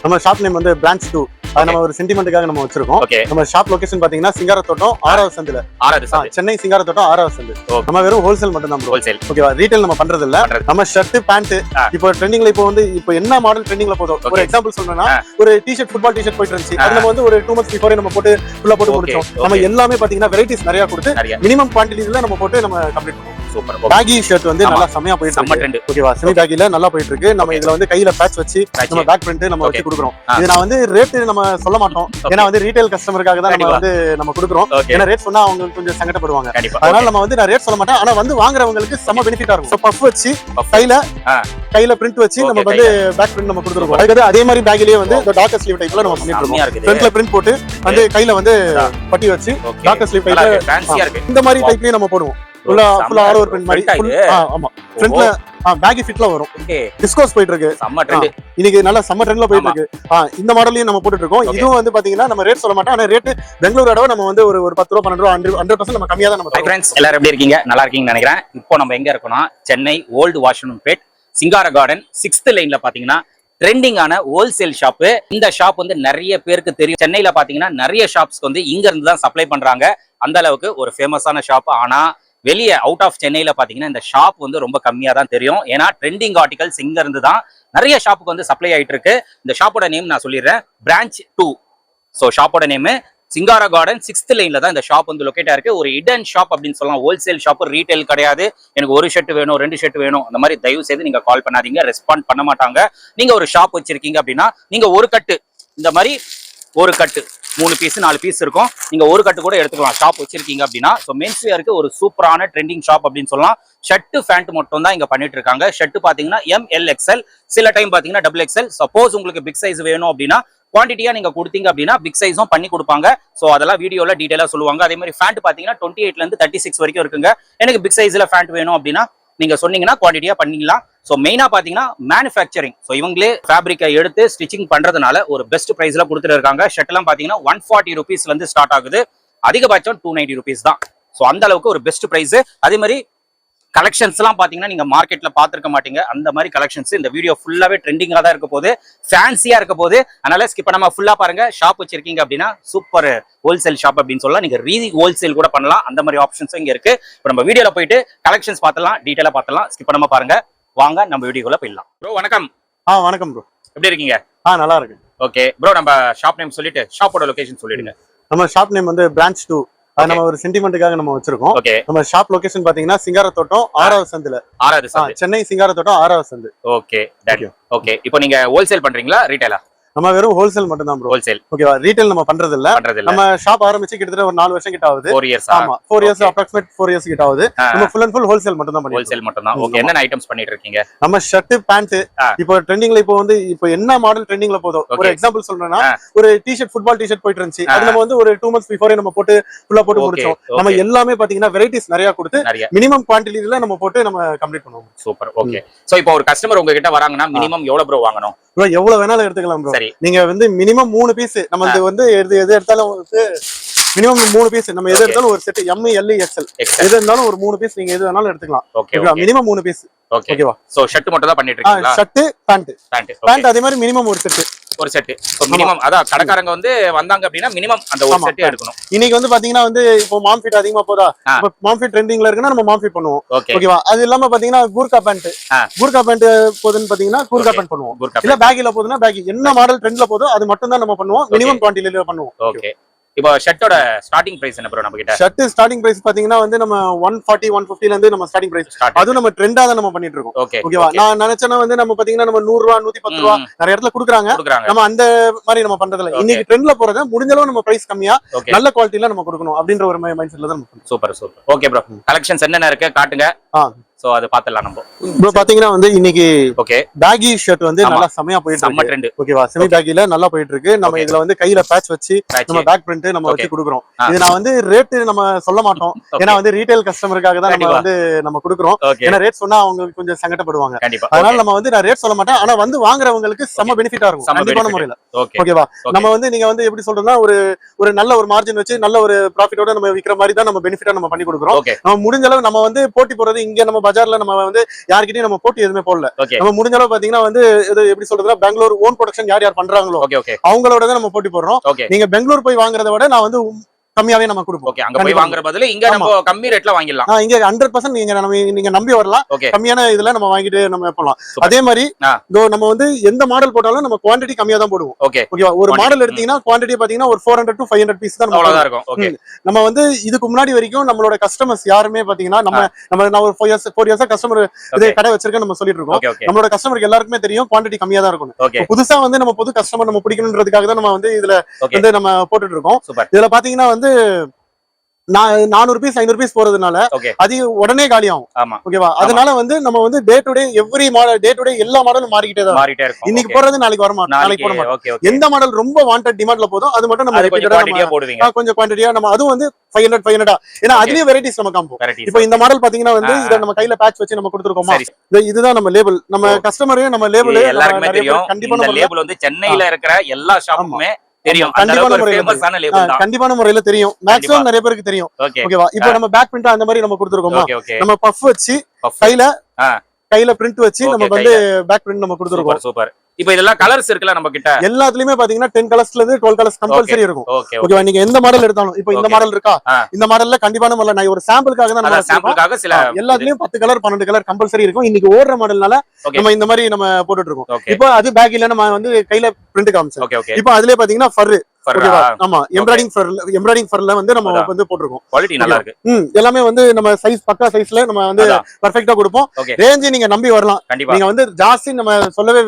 நம்ம shop name வந்து branch 2. அது நம்ம ஒரு சென்டிமெண்ட்டுக்காக நம்ம வச்சிருக்கோம். நம்ம ஷாப் லொகேஷன் பாத்தீங்கன்னா சிங்காரத்தோட்டம் 6வது சந்துல. சென்னை சிங்காரத்தோட்டம் 6வது சந்து. நம்ம வெறும் ஹோல்சேல் மட்டும் தான் ஹோல்சேல். ஓகேவா? ரீட்டைல் நம்ம பண்றது இல்ல. நம்ம ஷர்ட் பேண்ட் இப்போ ட்ரெண்டிங்ல இப்போ என்ன மாடல் ட்ரெண்டிங்ல போதோ ஒரு எக்ஸாம்பிள் சொல்லணும்னா ஒரு டி-ஷர்ட் ஃபுட்பால் டி-ஷர்ட் போயிட்டு இருந்துச்சு. அது நம்ம வந்து ஒரு 2 months பிஃபோரே நம்ம போட்டு ஃபுல்லா போட்டு முடிச்சோம். நம்ம எல்லாமே பாத்தீங்கன்னா வெரைட்டிஸ் நிறைய கொடுத்து மினிமம் குவாண்டிட்டில நம்ம போட்டு நம்ம கம்ப்ளீட் பண்ணுவோம். சூப்பர். பேகி ஷர்ட் வந்து நல்லா செமையா போயிட்டு இருக்கு. ஓகேவா? செமி பேக்கில நல்லா போயிட்டு இருக்கு. நம்ம இதுல வந்து கையில பேட்ச் வச்சு நம்ம பேக் பிரிண்ட் நம்ம வச்சு கொடுக்குறோம். இது நான் வந்து ரேட் நம்ம சொல்ல மாட்டோம். ஏன்னா வந்து ரீட்டைல் கஸ்டமருக்காக தான் நம்ம வந்து நம்ம கொடுக்குறோம். ஏன்னா ரேட் சொன்னா அவங்க கொஞ்சம் சங்கடப்படுவாங்க. அதனால நம்ம வந்து நான் ரேட் சொல்ல மாட்டேன். ஆனா வந்து வாங்குறவங்களுக்கு செம பெனிஃபிட்டா இருக்கும். சோ பஃப் வச்சு கையில பிரிண்ட் வச்சு நம்ம வந்து பேக் பிரிண்ட் நம்ம கொடுத்துருக்கோம். அதுக்கு அதே மாதிரி பேக்லயே வந்து இந்த டாக்கர் ஸ்லீவ் டைப்ல நம்ம பண்ணிட்டு இருக்கோம். ஃப்ரண்ட்ல பிரிண்ட் போட்டு வந்து கையில வந்து பட்டி வச்சு டாக்கர் ஸ்லீவ் டைப்ல ஃபேன்சியா இருக்கு. இந்த மாதிரி டைப்லயே நம்ம போடுவோம். ஃபுல்லா ஆல் ஓவர் பிரிண்ட் மாதிரி. ஆமா. ஃப்ரண்ட்ல பேக்கி ஃபிட்ல வரும். டிஸ்கோஸ் போயிட்டு இருக்கு. செம்ம ட்ரெண்ட். இன்னைக்கு நல்ல செம்ம ட்ரெண்ட்ல போயிட்டு இருக்கு. இந்த மாடலையும் நம்ம போட்டுட்டு இருக்கோம். இதுவும் வந்து பாத்தீங்கன்னா நம்ம ரேட் சொல்ல மாட்டோம். ஆனா ரேட் பெங்களூர் அடவை நம்ம வந்து ஒரு 10 ரூபாய் 12 ரூபாய் 100% நம்ம கம்மியா தான் நம்ம. ஃப்ரெண்ட்ஸ் எல்லாரும் எப்படி இருக்கீங்க? நல்லா இருக்கீங்கன்னு நினைக்கிறேன். இப்போ நம்ம எங்க இருக்கோம்னா சென்னை ஓல்டு வாஷிங் பேட் சிங்கார கார்டன் 6th லைன்ல பாத்தீங்கன்னா ட்ரெண்டிங்கான ஹோல்சேல் ஷாப்பு. இந்த ஷாப் வந்து நிறைய பேருக்கு தெரியும். சென்னையில பாத்தீங்கன்னா நிறைய ஷாப்ஸ்க்கு வந்து இங்க இருந்து தான் சப்ளை பண்றாங்க. அந்த அளவுக்கு ஒரு ஃபேமஸான ஷாப். ஆனா வெளியே அவுட் ஆஃப் சென்னையில பாத்தீங்கன்னா இந்த ஷாப் வந்து ரொம்ப கம்மியா தான் தெரியும். ஏன்னா ட்ரெண்டிங் ஆர்டிகல்ஸ் இங்க இருந்து தான் நிறைய ஷாப்புக்கு வந்து சப்ளை ஆயிட்டு இருக்கு. இந்த ஷாப்போட நேம் நான் சொல்லிடுறேன், பிரான்ச் 2. ஸோ ஷாப்போட நேம் சிங்கார கார்டன் 6th லைன்ல தான் இந்த ஷாப் வந்து லொகேட்டா இருக்கு. ஒரு ஹிடன் ஷாப் அப்படின்னு சொல்லலாம். ஹோல்சேல் ஷாப், ரீட்டைல் கிடையாது. எனக்கு ஒரு ஷர்ட் வேணும் 2 ஷர்ட் வேணும் அந்த மாதிரி தயவு செய்து நீங்க கால் பண்ணாதீங்க. ரெஸ்பாண்ட் பண்ண மாட்டாங்க. நீங்க ஒரு ஷாப் வச்சிருக்கீங்க அப்படின்னா நீங்க ஒரு கட்டு இந்த மாதிரி ஒரு கட்டு 3 பீஸ் 4 பீஸ் இருக்கும். நீங்க ஒரு கட்டு கூட எடுத்துக்கலாம் ஷாப் வச்சிருக்கீங்க அப்படின்னா. ஸோ மென்ஸ் வியருக்கு ஒரு சூப்பரான ட்ரெண்டிங் ஷாப் அப்படின்னு சொல்லலாம். ஷர்ட் பேண்ட் மட்டும் தான் இங்க பண்ணிட்டு இருக்காங்க. ஷர்ட் பாத்தீங்கன்னா MLXL, சில டைம் பாத்தீங்கன்னா XXL. சப்போஸ் உங்களுக்கு பிக் சைஸ் வேணும் அப்படின்னா குவான்டிட்டியா நீங்க கொடுத்தீங்க அப்படின்னா பிக் சைஸும் பண்ணி கொடுப்பாங்க. ஸோ அதெல்லாம் வீடியோல டீடைலா சொல்லுவாங்க. அதே மாதிரி ஃபேண்ட் பாத்தீங்கன்னா 28ல இருந்து 36 வரைக்கும் இருக்குங்க. எனக்கு பிக் சைஸ்ல ஃபேண்ட் வேணும் அப்படின்னா நீங்க சொன்னீங்கன்னா குவான்டிட்டியா பண்ணிக்கலாம். ஸோ மெயினா பாத்தீங்கன்னா மேனுஃபேக்சரிங். ஸோ இவங்களே ஃபேப்ரிக்கை எடுத்து ஸ்டிச்சிங் பண்றதுனால ஒரு பெஸ்ட் பிரைஸ்ல கொடுத்துட்டு இருக்காங்க. ஷர்ட் எல்லாம் பாத்தீங்கன்னா 140 rupeesல இருந்து ஸ்டார்ட் ஆகுது. அதிகபட்சம் 290 rupees தான். ஸோ அந்த அளவுக்கு ஒரு பெஸ்ட் பிரைஸ். அதே மாதிரி கலெக்ஷன்ஸ் எல்லாம் பாத்தீங்கன்னா நீங்க மார்க்கெட்ல பாத்துருக்க மாட்டீங்க. அந்த மாதிரி கலெக்ஷன்ஸ் இந்த வீடியோ ஃபுல்லாவே ட்ரெண்டிங்கா தான் இருக்க போது, ஃபேன்சியா இருக்க போது. அதனால ஸ்கிப் பண்ணாம ஃபுல்லா பாருங்க. ஷாப் வச்சிருக்கீங்க அப்படின்னா சூப்பர் ஹோல்சேல் ஷாப் அப்படின்னு சொல்லலாம். நீங்க ஹோல்சேல் கூட பண்ணலாம். அந்த மாதிரி ஆப்ஷன்ஸ் இங்க இருக்கு. இப்போ நம்ம வீடியோல போயிட்டு கலெக்ஷன்ஸ் பார்த்தலாம், டீடைலா பார்த்தலாம். ஸ்கிப் பண்ணாம பாருங்க. வாங்க நம்ம வீடியோக்குள்ள போயிடலாம். ப்ரோ வணக்கம். வணக்கம் ப்ரோ. எப்படி இருக்கீங்க? நல்லா இருக்கு. ஓகே ப்ரோ, நம்ம ஷாப் நேம் சொல்லிட்டு ஷாப்போட லொகேஷன் சொல்லிடுங்க. நம்ம ஷாப் நேம் வந்து பிரான்ச் 2. அது நம்ம ஒரு சென்டிமெண்ட்டுக்காக நம்ம வச்சிருக்கோம். நம்ம ஷாப் லொகேஷன் பாத்தீங்கன்னா சிங்காரத்தோட்டம் 6வது சந்துல. சென்னை சிங்காரத்தோட்டம் 6வது சந்து. Okay okay. இப்போ நீங்க ஹோல்சேல் பண்றீங்களா ரீட்டைலா? நம்ம வெறும் ஹோல்சேல் மட்டும் தான் ப்ரோ. ஹோல்சேல். ஓகேவா? ரீட்டைல் நம்ம பண்றது இல்ல. நம்ம ஷாப் ஆரம்பிச்சு கிட்டத்தட்ட ஒரு 4 வருஷம் கிட்ட ஆகுது. 4 years. ஆமா, 4 years அப்ராக்ஸிமேட் 4 years கிட்ட ஆகுது. நம்ம ஃபுல் அண்ட் ஃபுல் ஹோல்சேல் மட்டும் தான் பண்ணுவோம். ஹோல்சேல் மட்டும் தான். ஓகே. என்ன ஐட்டம்ஸ் பண்ணிட்டு இருக்கீங்க? நம்ம ஷர்ட் பேண்ட் இப்போ ட்ரெண்டிங்ல இப்போ என்ன மாடல் ட்ரெண்டிங்ல போதோ ஒரு எக்ஸாம்பிள் சொல்லணும்னா ஒரு டி-ஷர்ட் ஃபுட்பால் டி-ஷர்ட் போயிட்டு இருந்துச்சு. அது நம்ம வந்து ஒரு 2 months பிஃபோரே நம்ம போட்டு ஃபுல்லா போட்டு முடிச்சோம். நம்ம எல்லாமே பாத்தீங்கன்னா வெரைட்டிஸ் நிறைய கொடுத்து மினிமம் குவான்டிட்டில நம்ம போட்டு நம்ம கம்ப்ளீட் பண்ணுவோம். சூப்பர். ஓகே. சோ இப்போ ஒரு கஸ்டமர் உங்ககிட்ட வராங்கன்னா மினிமம் எவ்வளவு ப்ரோ வாங்கணும்? ப்ரோ எவ்வளவு வேணாலும் எடுத்துக்கலாம் ப்ரோ. நீங்க வந்து மினிமம் 3 பீஸ் நம்ம வந்து எது எடுத்தாலும் மினிமம் 3 பீஸ் நம்ம எது எடுத்தாலும் ஒரு செட் ML XL எது இருந்தாலும் ஒரு 3 பீஸ் நீங்க எது வேணாலும் எடுத்துக்கலாம். ஓகேவா? Minimum 3 piece. ஓகேவா? சோ ஷர்ட் மட்டும் தான் பண்ணிட்டு இருக்கீங்களா? ஷர்ட் பேண்ட் அதே மாதிரி மினிமம் ஒரு செட். சோ மினிமம் அதான் கடைக்காரங்க வந்து வந்தாங்க அப்படின்னா மினிமம் அந்த ஒரு செட் எடுக்கணும். இன்னைக்கு வந்து பாத்தீங்கன்னா வந்து இப்போ மாம் ஃபிட் அதிகமா போதா, இப்போ மாம் ஃபிட் ட்ரெண்டிங்ல இருக்குன்னா நம்ம மாம் ஃபிட் பண்ணுவோம். ஓகேவா? அது இல்லாம பாத்தீங்கன்னா கூர்கா பேண்ட் போதுன்னு பாத்தீங்கன்னா கூர்கா பேண்ட் பண்ணுவோம். இல்ல பேக்கில போதுன்னா பேக்கி என்ன மாடல் ட்ரெண்ட்ல போதோ அது மட்டும் தான் நம்ம பண்ணுவோம். மினிமம் குவான்டிட்டில பண்ணுவோம். ஓகே. இப்போ ஷர்ட்டோட ஸ்டார்டிங் பிரைஸ் என்ன ப்ரோ நம்ம கிட்ட? ஷர்ட் ஸ்டார்டிங் பிரைஸ் பாத்தீங்கன்னா வந்து நம்ம 140 150ல இருந்து நம்ம ஸ்டார்டிங் பிரைஸ். அதுவும் நம்ம ட்ரெண்டா தான் நம்ம பண்ணிட்டு இருக்கோம். ஓகேவா? நான் நினைச்சேன்னா வந்து நம்ம பாத்தீங்கன்னா நம்ம 100 ரூபாய் 110 ரூபாய் நிறைய இடத்துல குடுக்குறாங்க. நம்ம அந்த மாதிரி நம்ம பண்றது இல்ல. இன்னைக்கு ட்ரெண்ட்ல போறத முடிஞ்ச அளவு நம்ம பிரைஸ் கம்மியா நல்ல குவாலிட்டில நம்ம கொடுக்கணும் அப்படின்ற ஒரு மைண்ட் செட்ல தான் நம்ம பண்றோம். சூப்பர். ஓகே ப்ரோ, கலெக்ஷன்ஸ் என்னென்ன இருக்கு காட்டுங்க. சோ அது பார்த்தலாம் நம்ம. ப்ரோ பாத்தீங்கன்னா வந்து இன்னைக்கு ஓகே பேகி ஷர்ட் வந்து நல்லா செமையா போயிட்டு இருக்கு. செம ட்ரெண்ட். ஓகேவா? செமி பேக்கில நல்லா போயிட்டு இருக்கு. நம்ம இதுல வந்து கையில பேட்ச் வச்சு நம்ம பேக் பிரிண்ட் நம்ம வச்சு கொடுக்குறோம். இது நான் வந்து ரேட் நம்ம சொல்ல மாட்டோம். ஏன்னா வந்து ரீட்டைல் கஸ்டமருக்காக தான் நம்ம வந்து நம்ம கொடுக்குறோம். ஏன்னா ரேட் சொன்னா அவங்க கொஞ்சம் சங்கடப்படுவாங்க. அதனால நம்ம வந்து நான் ரேட் சொல்ல மாட்டேன். ஆனா வந்து வாங்குறவங்களுக்கு செம பெனிஃபிட்டா இருக்கும் கண்டிப்பான முறையில. ஓகேவா? நம்ம வந்து நீங்க வந்து எப்படி சொல்றோம்னா ஒரு நல்ல ஒரு மார்ஜின் வச்சு நல்ல ஒரு ப்ராஃபிட்டோட நம்ம விக்கிற மாதிரி தான் நம்ம பெனிஃபிட்டா நம்ம பண்ணி கொடுக்குறோம். நம்ம முடிஞ்ச அளவு நம்ம வந்து போட்டி போறது இங்க நம்ம பஜார்ல நம்ம வந்து யார்கிட்டயும் நம்ம போட்டி எதுவுமே போடல. ஓகே நம்ம முடிஞ்ச அளவு பாத்தீங்கன்னா வந்து இது எப்படி சொல்றதுன்னா பெங்களூர் ஓன் ப்ரொடக்ஷன் யார் யார் பண்றாங்களோ ஓகே ஓகே அவங்களோட தான் நம்ம போட்டி போடுறோம். ஓகே நீங்க பெங்களூர் போய் வாங்குறத விட நான் வந்து கம்மியாவே நம்ம கொடுப்போம். ஓகே அங்க போய் வாங்குற பதிலா இங்க நம்ம கம்மி ரேட்ல வாங்கிடலாம். இங்க 100% நீங்க நம்பி வரலாம். ஓகே கம்மியான இதுல நம்ம வாங்கிட்டு நம்ம போலாம். அதே மாதிரி நம்ம வந்து எந்த மாடல் போட்டாலும் நம்ம குவாண்டிட்டி கம்மியா தான் போடுவோம். ஓகே ஓகேவா? ஒரு மாடல் எடுத்தீங்கன்னா குவாண்டிட்டி பாத்தீங்கன்னா ஒரு 400 to 500 பீஸ் தான் அவ்வளவுதான் இருக்கும். ஓகே நம்ம வந்து இதுக்கு முன்னாடி வரைக்கும் நம்மளோட கஸ்டமர்ஸ் யாருமே பாத்தீங்கன்னா நான் ஒரு 4 இயர்ஸ் கஸ்டமர் இதே கடை வச்சிருக்கேன் நம்ம சொல்லிட்டு இருக்கோம். நம்மளோட கஸ்டமருக்கு எல்லாருக்குமே தெரியும் குவாண்டிட்டி கம்மியா தான் இருக்கும். புதுசா வந்து நம்ம புது கஸ்டமர் நம்ம பிடிக்கணும்ன்றதுக்காக தான் நம்ம வந்து இதுல வந்து நம்ம போட்டுட்டு இருக்கோம். இதுல பாத்தீங்கன்னா வந்து 400 பீஸ் 500 பீஸ் போறதுனால அது உடனே காலி ஆகும். ஓகேவா? அதனால வந்து நம்ம வந்து day to day every model day to day எல்லா மாடலும் மாறிக்கிட்டே தான் இருக்கும். இன்னைக்கு போறது நாளைக்கு வர மாட்டோம், நாளைக்கு போட மாட்டோம். எந்த மாடல் ரொம்ப வாண்டட் டிமாண்ட்ல போதும் அது மட்டும் நம்ம கொஞ்சம் குவாண்டிட்டியா நம்ம அதுவும் வந்து 500 ஏன்னா அதுலயே வெரைட்டிஸ் நம்ம காம்போ. இப்போ இந்த மாடல் பாத்தீங்கன்னா வந்து இத நம்ம கையில பேட்ச் வச்சு நம்ம கொடுத்துருக்கோமா, இதுதான் நம்ம லேபிள். நம்ம கஸ்டமரே நம்ம லேபிள் எல்லாருக்குமே தெரியும். கண்டிப்பா நம்ம லேபிள் வந்து சென்னையில இருக்கிற எல்லா ஷாப்புமே தெரியும். கண்டிப்பான முறையில தெரியும். மேக்ஸிமம் நிறைய பேருக்கு தெரியும். ஓகேவா? இப்போ நம்ம பேக் பிரிண்ட் அந்த மாதிரி நம்ம கொடுத்துருக்கோமா, நம்ம பஃப் வச்சு கையில பிரிண்ட் வச்சு நம்ம வந்து பேக் பிரிண்ட் நம்ம கொடுத்துருக்கோம். சூப்பர். இப்போ இதெல்லாம் கலர்ஸ் இருக்குல நம்ம கிட்ட எல்லாத்துலயுமே பாத்தீங்கன்னா 10 கலர்ஸ்ல இருந்து 12 கலர்ஸ் கம்பல்சரி இருக்கும். ஓகேவா? நீங்க எந்த மாடல் எடுத்தாலும் இப்போ இந்த மாடல் இருக்கா, இந்த மாடல்ல கண்டிப்பான முறையில நான் ஒரு சாம்பிளுக்காக தான் நம்ம சாம்பிளுக்காக சில எல்லாத்துலயும் 10 கலர் 12 கலர் கம்பல்சரி இருக்கும். இன்னைக்கு ஓடுற மாடல்னால நம்ம இந்த மாதிரி நம்ம போட்டுட்டு இருக்கோம். இப்போ அது பேக்ல நம்ம வந்து கையில பிரிண்ட் காமிச்சோம். இப்போ அதுலயே பாத்தீங்கன்னா ஃபர் ஆமா எம்ப்ராய்டிங் ஃபர்ல வந்து நம்ம வந்து போட்டுருக்கோம். குவாலிட்டி நல்லா இருக்கு. எல்லாமே வந்து நம்ம சைஸ் பக்கா சைஸ்ல நம்ம வந்து பெர்ஃபெக்ட்டா கொடுப்போம். ரேஞ்ச் நீங்க நம்பி வரலாம். நீங்க வந்து ஜாஸ்தி நம்ம சொல்லவே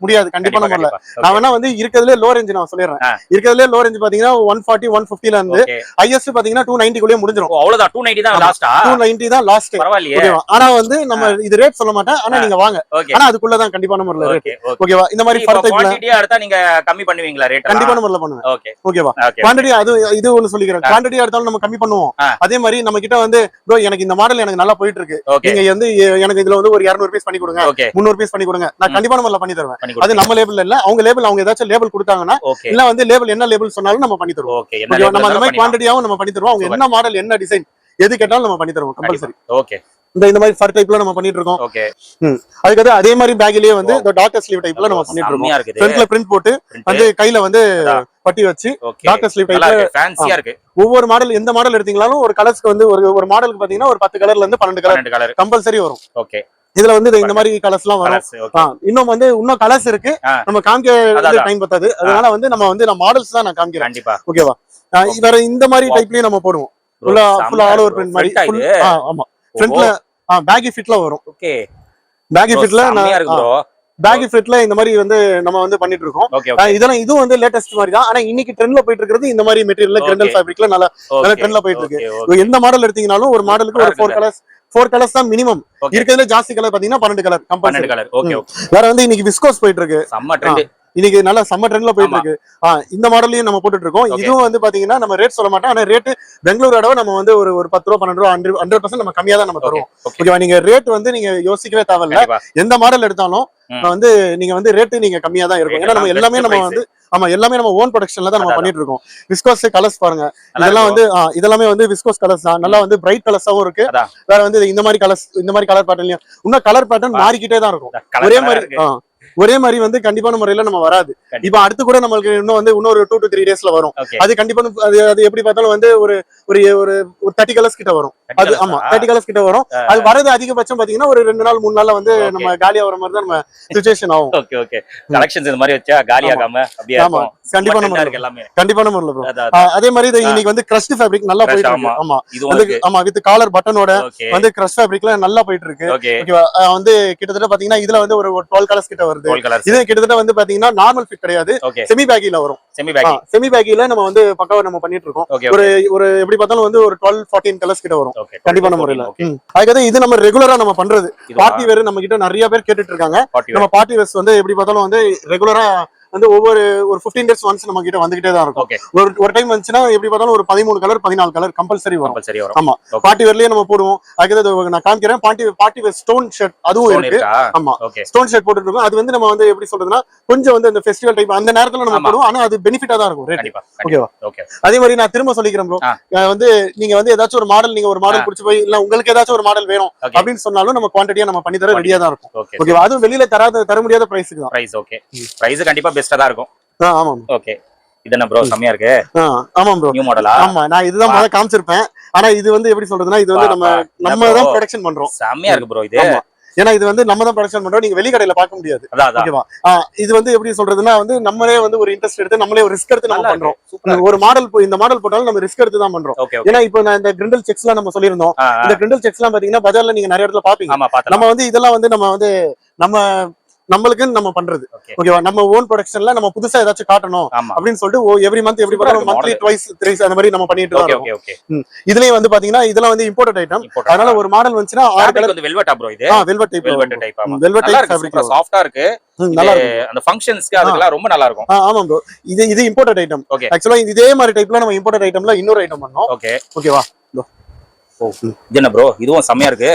முடியாது. கண்டிப்பா நம்ம நான் வேணா வந்து இருக்கிறதுல லோ ரேஞ்ச் நான் சொல்லிடுறேன். இருக்கிறதுல லோ ரேஞ்ச் பாத்தீங்கன்னா 140 150 ல இருந்து ஹையஸ்ட் பாத்தீங்கன்னா 290 குள்ளே முடிஞ்சிரும். அவ்வளவுதான் 290 தான் லாஸ்டா? 290 தான் லாஸ்ட். பரவாயில்லையே. ஆனா வந்து நம்ம இது ரேட் சொல்ல மாட்டேன். ஆனா நீங்க வாங்க. ஆனா அதுக்குள்ள தான் கண்டிப்பான முறையில ரேட். ஓகேவா? இந்த மாதிரி ஃபர் டைப்ல குவாண்டிட்டியா எடுத்தா நீங்க கம்மி பண்ணுவீங்களா ரேட்? கண்டிப்பான முறையில பண்ணுவேன். ஓகேவா? குவாண்டிட்டி அது இது ஒன்னு சொல்லிக்கிறேன். குவாண்டிட்டி எடுத்தாலும் நம்ம கம்மி பண்ணுவோம். அதே மாதிரி நம்ம கிட்ட வந்து ப்ரோ எனக்கு இந்த மாடல் எனக்கு நல்லா போயிட்டு இருக்கு, நீங்க வந்து எனக்கு இதுல வந்து ஒரு 200 பீஸ் பண்ணி கொடுங்க, 300 பீஸ் பண்ணி கொடுங்க, நான் கண்டிப்பா நம்ம பண்ணி தருவேன். அது நம்ம லேபிள் இல்ல, அவங்க லேபிள் அவங்க ஏதாச்சும் லேபிள் கொடுத்தாங்கன்னா இல்ல வந்து லேபிள் என்ன லேபிள் சொன்னாலும் நம்ம பண்ணி தருவோம். நம்ம அந்த மாதிரி குவாண்டிட்டியாவும் நம்ம பண்ணி தருவோம். அவங்க என்ன மாடல் என்ன டிசைன் எது கேட்டாலும் நம்ம பண்ணி தருவோம் கம்பல்சரி. ஓகே. இந்த மாதிரி ஃபர் டைப்ல நம்ம பண்ணிட்டு இருக்கோம். ஓகே. அதுக்கு அதே மாதிரி பேக்லயே வந்து இந்த டாக்டர் ஸ்லீவ் டைப்ல நம்ம பண்ணிட்டு இருக்கோம். ஃப்ரண்ட்ல பிரிண்ட் போட்டு வந்து கையில வந்து பட்டி வச்சு டாக்டர் ஸ்லீவ் டைப்ல ஃபேன்சியா இருக்கு. ஒவ்வொரு மாடல் எந்த மாடல் எடுத்தீங்களாலும் ஒரு கலர்ஸ்க்கு வந்து ஒரு மாடலுக்கு பாத்தீங்கன்னா ஒரு 10 கலர்ல இருந்து 12 கலர் கம்பல்சரி வரும். ஓகே. இதுல வந்து இந்த மாதிரி கலர்ஸ் எல்லாம் வரும். இன்னும் கலர்ஸ் இருக்கு, நம்ம காமிக்க டைம் பத்தாது. அதனால வந்து நம்ம மாடல்ஸ் தான் நான் காமிக்கிறேன். கண்டிப்பா. ஓகேவா? வேற இந்த மாதிரி டைப்லயே நம்ம போடுவோம். ஃபுல்லா ஆல் ஓவர் பிரிண்ட் மாதிரி. ஆமா. ஃப்ரண்ட்ல பேகி ஃபிட்ல வரும். ஓகே. பேகி ஃபிட்ல பேகி ஃபிட்ல இந்த மாதிரி வந்து நம்ம வந்து பண்ணிட்டு இருக்கோம். இதெல்லாம் இதுவும் வந்து லேட்டஸ்ட் மாதிரி தான். ஆனா இன்னைக்கு ட்ரெண்ட்ல போயிட்டு இருக்கிறது இந்த மாதிரி மெட்டீரியல்ல கிரண்டல் ஃபேப்ரிக்ல நல்ல ட்ரெண்ட்ல போயிட்டு இருக்கு. எந்த மாடல் எடுத்தீங்கனாலும் ஒரு மாடலுக்கு ஒரு 4 கலர்ஸ் தான் மினிமம். இருக்கிறதுல ஜாஸ்தி கலர் பாத்தீங்கன்னா 12 கலர் கம்பல்சரி. வேற வந்து இன்னைக்கு விஸ்கோஸ் போயிட்டு இருக்கு. செம்ம ட்ரெண்ட். இன்னைக்கு நல்ல சம்மர் ட்ரெண்ட்ல போயிட்டு இருக்கு. இந்த மாடலையும் நம்ம போட்டுட்டு இருக்கோம். இதுவும் வந்து பாத்தீங்கன்னா நம்ம ரேட் சொல்ல மாட்டோம். ஆனா ரேட் பெங்களூரோட நம்ம வந்து ஒரு 10 ரூபா 12 ரூபா 100% நம்ம கம்மியா தான் நம்ம தருவோம். ஓகேவா? நீங்க ரேட் வந்து நீங்க யோசிக்கவே தேவையில்ல. எந்த மாடல் எடுத்தாலும் வந்து நீங்க வந்து ரேட்டு நீங்க கம்மியா தான் இருக்கும். ஏன்னா நம்ம எல்லாமே நம்ம வந்து எல்லாமே நம்ம ஓன் ப்ரொடக்ஷன்ல தான் நம்ம பண்ணிட்டு இருக்கோம். விஸ்கோஸ் கலர்ஸ் பாருங்க, இதெல்லாம் வந்து இதெல்லாமே வந்து விஸ்கோஸ் கலர்ஸ் தான். நல்லா வந்து பிரைட் கலர்ஸாவும் இருக்கு. வேற வந்து இந்த மாதிரி கலர் பேட்டர்ன்லயும் இன்னும் கலர் பேட்டர்ன் மாறிக்கிட்டே தான் இருக்கும். ஒரே மாதிரி வந்து கண்டிப்பான முறையில நம்ம வராது. இப்ப அடுத்து கூட நம்மளுக்கு இன்னொரு 2 to 3 டேஸ்ல வரும். அது கண்டிப்பா அது எப்படி பார்த்தாலும் வந்து ஒரு 30 கலர்ஸ் கிட்ட வரும். அது 30 கலர்ஸ் கிட்ட வரும். அது வரது அதிகபட்சம் பாத்தீங்கன்னா ஒரு 2 நாள் 3 நாள்ல வந்து நம்ம காலியா வர மாதிரி தான் நம்ம சிச்சுவேஷன் ஆகும். Okay okay. கலெக்ஷன்ஸ் இந்த மாதிரி வச்சா காலி ஆகாம அப்படியே இருக்கும். கண்டிப்பான முறையில எல்லாமே கண்டிப்பான முறையில ப்ரோ. அதே மாதிரி இன்னைக்கு வந்து கிரஷ்ட் ஃபேப்ரிக் நல்லா போயிட்டு இருக்கு. வித் காலர் பட்டனோட வந்து கிரஷ் ஃபேப்ரிக்ல நல்லா போயிட்டு இருக்கு. ஓகேவா? வந்து கிட்டத்தட்ட பாத்தீங்கன்னா இதுல வந்து ஒரு 12 கலர்ஸ் கிட்ட வருது. இது கிட்டத்தட்ட வந்து பாத்தீங்கன்னா நார்மல் ஃபிட் கிடையாது, செமி பேக்கில வரும். செமி பேக்கில நம்ம வந்து பக்காவா நம்ம பண்ணிட்டு இருக்கோம். ஒரு எப்படி பார்த்தாலும் வந்து ஒரு 12-14 கலர்ஸ் கிட்ட வரும் கண்டிப்பான முறையில. அதுக்காக இது நம்ம ரெகுலரா நம்ம பண்றது. பார்ட்டி வேர் நம்ம கிட்ட நிறைய பேர் கேட்டுட்டு இருக்காங்க. நம்ம பார்ட்டி வேர்ஸ் வந்து எப்படி பார்த்தாலும் வந்து ரெகுலரா வந்து ஒவ்வொரு ஒரு 15 டேஸ் ஒன்ஸ் நம்ம கிட்ட வந்துகிட்டே தான் இருக்கும். ஒரு டைம் வந்துச்சுன்னா எப்படி பார்த்தாலும் ஒரு 13 கலர் 14 கலர் கம்பல்சரி வரும். ஆமா, பார்ட்டி வேர்லயே நம்ம போடுவோம். அதுக்கு நான் காமிக்கிறேன். பார்ட்டி வேர் ஸ்டோன் ஷர்ட் அதுவும் இருக்கு. ஆமா, ஸ்டோன் ஷர்ட் போட்டுட்டு இருக்கோம். அது வந்து நம்ம வந்து எப்படி சொல்றதுன்னா கொஞ்சம் வந்து இந்த ஃபெஸ்டிவல் டைப் அந்த நேரத்துல நம்ம போடுவோம். ஆனா அது பெனிஃபிட்டா தான் இருக்கும் ரேட். ஓகேவா? அதே மாதிரி நான் திரும்ப சொல்லிக்கிறேன் ப்ரோ, வந்து நீங்க வந்து ஏதாச்சும் ஒரு மாடல் நீங்க ஒரு மாடல் பிடிச்சு போய் இல்ல உங்களுக்கு ஏதாச்சும் ஒரு மாடல் வேணும் அப்படின்னு சொன்னாலும் நம்ம குவான்டிட்டியா நம்ம பண்ணி தர ரெடியா தான் இருக்கும். ஓகேவா? அதுவும் வெளியில தர முடியாத பிரைஸ்க்கு தான். பிரைஸ் ஓகே, பிரைஸ் கண்டிப்பா பெஸ்டா தான் இருக்கும். ஆமா ஓகே. இது என்ன ப்ரோ செமையா இருக்கு? ஆமா ப்ரோ, நியூ மாடலா? ஆமா, நான் இதுதான் முதல்ல காமிச்சிருப்பேன். ஆனா இது வந்து எப்படி சொல்றதுன்னா இது வந்து நம்ம தான் ப்ரொடக்ஷன் பண்றோம். செமையா இருக்கு ப்ரோ இது. ஏன்னா இது வந்து நம்ம தான் ப்ரொடக்ஷன் பண்றோம். நீங்க வெளி கடையில பார்க்க முடியாது. ஓகேவா? இது வந்து எப்படி சொல்றதுன்னா வந்து நம்மளே வந்து ஒரு இன்ட்ரெஸ்ட் எடுத்து நம்மளே ஒரு ரிஸ்க் எடுத்து நம்ம பண்றோம். ஒரு மாடல் இந்த மாடல் போட்டாலும் நம்ம ரிஸ்க் எடுத்து தான் பண்றோம். ஏன்னா இப்போ நான் இந்த கிரிண்டல் செக்ஸ்லாம் நம்ம சொல்லியிருந்தோம். இந்த கிரிண்டல் செக்ஸ்லாம் பாத்தீங்கன்னா பஜார்ல நீங்க நிறைய இடத்துல பாப்பீங்க. நம்ம வந்து இதெல்லாம் வந்து நம்ம நம்மளுக்கு நம்ம பண்றது. ஓகேவா? நம்ம ஓன் ப்ரொடக்ஷன்ல நம்ம புதுசா ஏதாச்சும் காட்டணும் அப்படின்னு சொல்லிட்டு எவ்ரி மந்த் எப்படி பார்த்தா மந்த்லி ட்வைஸ் த்ரைஸ் அந்த மாதிரி நம்ம பண்ணிட்டு இருக்கோம். இதுலயே வந்து பாத்தீங்கன்னா இதெல்லாம் வந்து இம்போர்ட்டட் ஐட்டம். அதனால ஒரு மாடல் வந்துச்சுன்னா 6 கலர் வந்து வெல்வெட்டா ப்ரோ இது. Velvet type. Velvet type fabric சாஃப்ட்டா இருக்கு. நல்லா இருக்கு. அந்த ஃபங்க்ஷன்ஸ்க்கு அதுக்கெல்லாம் ரொம்ப நல்லா இருக்கும். ஆமா ப்ரோ, இது இம்போர்ட்டட் ஐட்டம். ஆக்சுவலா இதே மாதிரி டைப்ல நம்ம இம்போர்ட்டட் ஐட்டம்ல இன்னொரு ஐட்டம் பண்ணோம். ஓகேவா? இது என்ன ப்ரோ, இதுவும் செமையா இருக்கு.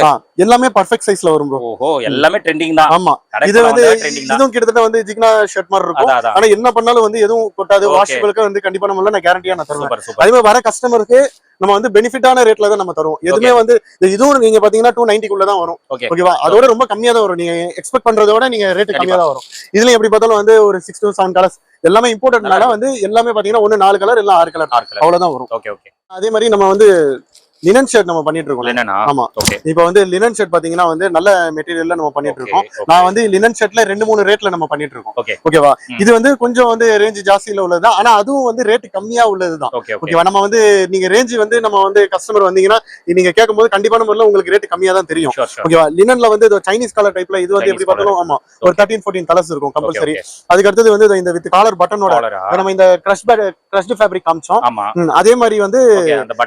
எல்லாமே பெர்ஃபெக்ட் சைஸ்ல வரும் ப்ரோ. ஓஹோ, எல்லாமே ட்ரெண்டிங் தான். ஆமா, இது வந்து இதுவும் கிட்டத்தட்ட வந்து ஜிக்னா ஷர்ட் மாதிரி இருக்கும். ஆனா என்ன பண்ணாலும் வந்து எதுவும் கொட்டாது. வாஷபிளுக்கு வந்து கண்டிப்பா நம்ம நான் கேரண்டியா நான் தருவேன். அதே மாதிரி வர கஸ்டமருக்கு நம்ம வந்து பெனிஃபிட்டான ரேட்ல தான் நம்ம தருவோம். எதுவுமே வந்து இதுவும் நீங்க பாத்தீங்கன்னா 290 குள்ள தான் வரும். ஓகேவா? அதோட ரொம்ப கம்மியா தான் வரும். நீங்க எக்ஸ்பெக்ட் பண்றதை விட நீங்க ரேட் கம்மியா தான் வரும். இதுல எப்படி பார்த்தாலும் வந்து ஒரு 6 to 7 கலர்ஸ் எல்லாமே இம்போர்ட்டட்னால வந்து எல்லாமே பாத்தீங்கன்னா 4 கலர் இல்ல 6 கலர் அவ்வளவுதான் வரும். அதே மாதிரி நம்ம வந்து லினன் ஷர்ட் நம்ம பண்ணிட்டு இருக்கோம். ஆமா, இப்போ வந்து லினன் ஷர்ட் பாத்தீங்கன்னா வந்து நல்ல மெட்டீரியல்ல நம்ம பண்ணிட்டு இருக்கோம். நான் வந்து லினன் ஷர்ட்ல 2-3 ரேட்ல நம்ம பண்ணிட்டு இருக்கோம். ஓகேவா? இது வந்து கொஞ்சம் வந்து ரேஞ்ச் ஜாஸ்தியில உள்ளதுதான். ஆனா அதுவும் வந்து ரேட் கம்மியா உள்ளதுதான். ஓகேவா? நம்ம வந்து நீங்க ரேஞ்ச் வந்து நம்ம வந்து கஸ்டமர் வந்தீங்கன்னா நீங்க கேட்கும்போது கண்டிப்பான முறையில் உங்களுக்கு ரேட் கம்மியா தான் தெரியும். ஓகேவா? லினன்ல வந்து சைனீஸ் கலர் டைப்ல இது வந்து எப்படி பார்த்தாலும் ஆமா ஒரு 13-14 கலர்ஸ் இருக்கும் கம்பல்சரி. அதுக்கு அடுத்தது வந்து இந்த வித் காலர் பட்டனோட நம்ம இந்த கிரஷ்ட் ஃபேப்ரிக் காமிச்சோம். அதே மாதிரி வந்து